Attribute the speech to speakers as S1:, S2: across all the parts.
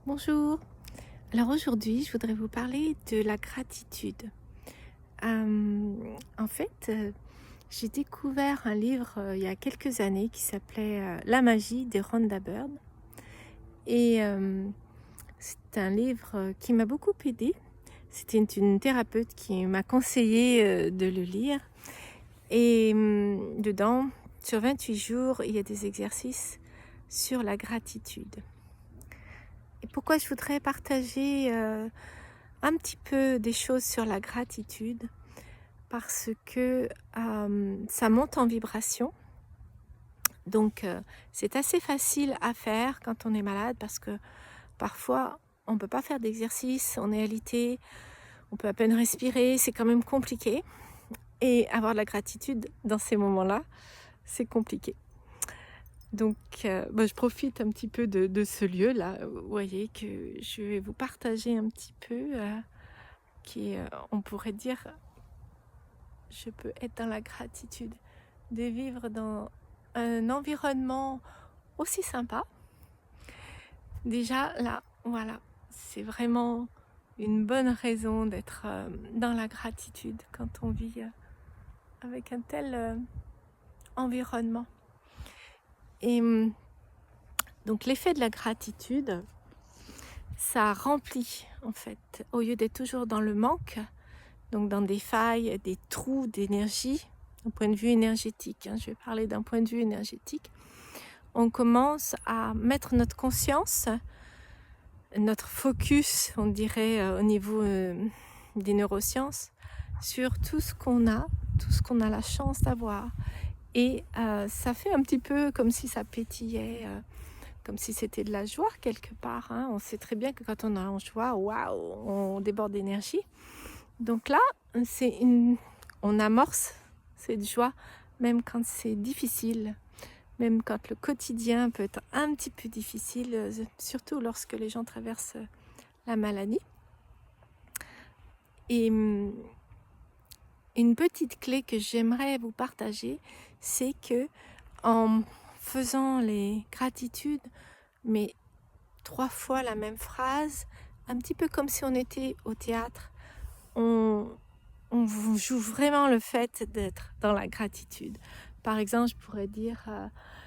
S1: Bonjour. Alors aujourd'hui, je voudrais vous parler de la gratitude. En fait, j'ai découvert un livre il y a quelques années qui s'appelait La magie de Rhonda Byrne. Et c'est un livre qui m'a beaucoup aidée. C'était une thérapeute qui m'a conseillé de le lire. Et dedans, sur 28 jours, il y a des exercices sur la gratitude. Et pourquoi je voudrais partager un petit peu des choses sur la gratitude? Parce que ça monte en vibration. Donc c'est assez facile à faire quand on est malade parce que parfois on ne peut pas faire d'exercice, on est alité, on peut à peine respirer, c'est quand même compliqué. Et avoir de la gratitude dans ces moments-là, c'est compliqué. Donc je profite un petit peu de ce lieu-là. Vous voyez que je vais vous partager un petit peu, on pourrait dire, je peux être dans la gratitude de vivre dans un environnement aussi sympa. Déjà là, voilà, c'est vraiment une bonne raison d'être dans la gratitude quand on vit avec un tel environnement. Et donc l'effet de la gratitude, ça remplit en fait, au lieu d'être toujours dans le manque, donc dans des failles, des trous d'énergie, d'un point de vue énergétique, je vais parler d'un point de vue énergétique, on commence à mettre notre conscience, notre focus, on dirait au niveau des neurosciences, sur tout ce qu'on a la chance d'avoir. Et ça fait un petit peu comme si ça pétillait, comme si c'était de la joie quelque part. On sait très bien que quand on est en joie, waouh, on déborde d'énergie. Donc là, on amorce cette joie, même quand c'est difficile. Même quand le quotidien peut être un petit peu difficile, surtout lorsque les gens traversent la maladie. Et une petite clé que j'aimerais vous partager, c'est que en faisant les gratitudes, mais 3 fois la même phrase, un petit peu comme si on était au théâtre, on vous joue vraiment le fait d'être dans la gratitude. Par exemple, je pourrais dire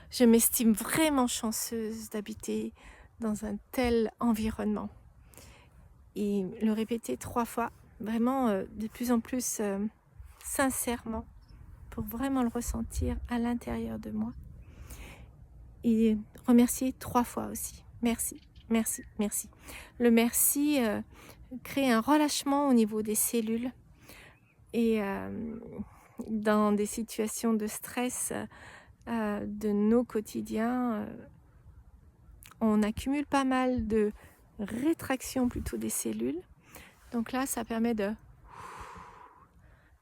S1: je m'estime vraiment chanceuse d'habiter dans un tel environnement. Et le répéter 3 fois, vraiment de plus en plus sincèrement, pour vraiment le ressentir à l'intérieur de moi. Et remercier 3 fois aussi. Merci, merci, merci. Le merci crée un relâchement au niveau des cellules. Et dans des situations de stress de nos quotidiens, on accumule pas mal de rétraction plutôt des cellules. Donc là, ça permet de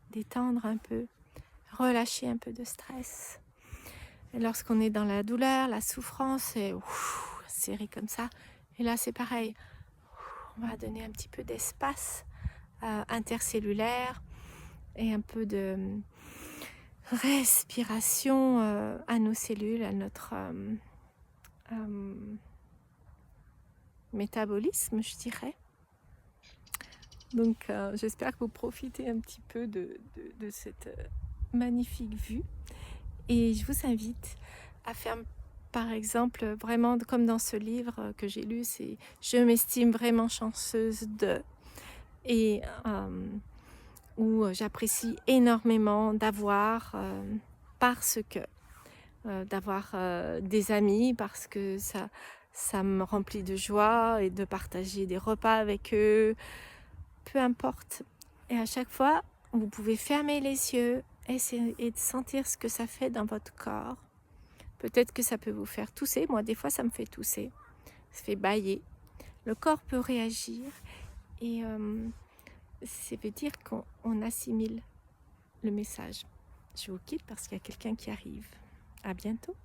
S1: détendre un peu, relâcher un peu de stress. Et lorsqu'on est dans la douleur, la souffrance, c'est serré comme ça. Et là, c'est pareil. On va donner un petit peu d'espace intercellulaire et un peu de respiration à nos cellules, à notre métabolisme, je dirais. Donc j'espère que vous profitez un petit peu de cette magnifique vue. Et je vous invite à faire, par exemple, vraiment comme dans ce livre que j'ai lu, c'est « Je m'estime vraiment chanceuse de ». Et où j'apprécie énormément d'avoir, parce que d'avoir des amis, parce que ça me remplit de joie et de partager des repas avec eux, peu importe. Et à chaque fois, vous pouvez fermer les yeux et de sentir ce que ça fait dans votre corps. Peut-être que ça peut vous faire tousser. Moi, des fois, ça me fait tousser. Ça fait bâiller. Le corps peut réagir et ça veut dire qu'on assimile le message. Je vous quitte parce qu'il y a quelqu'un qui arrive. À bientôt.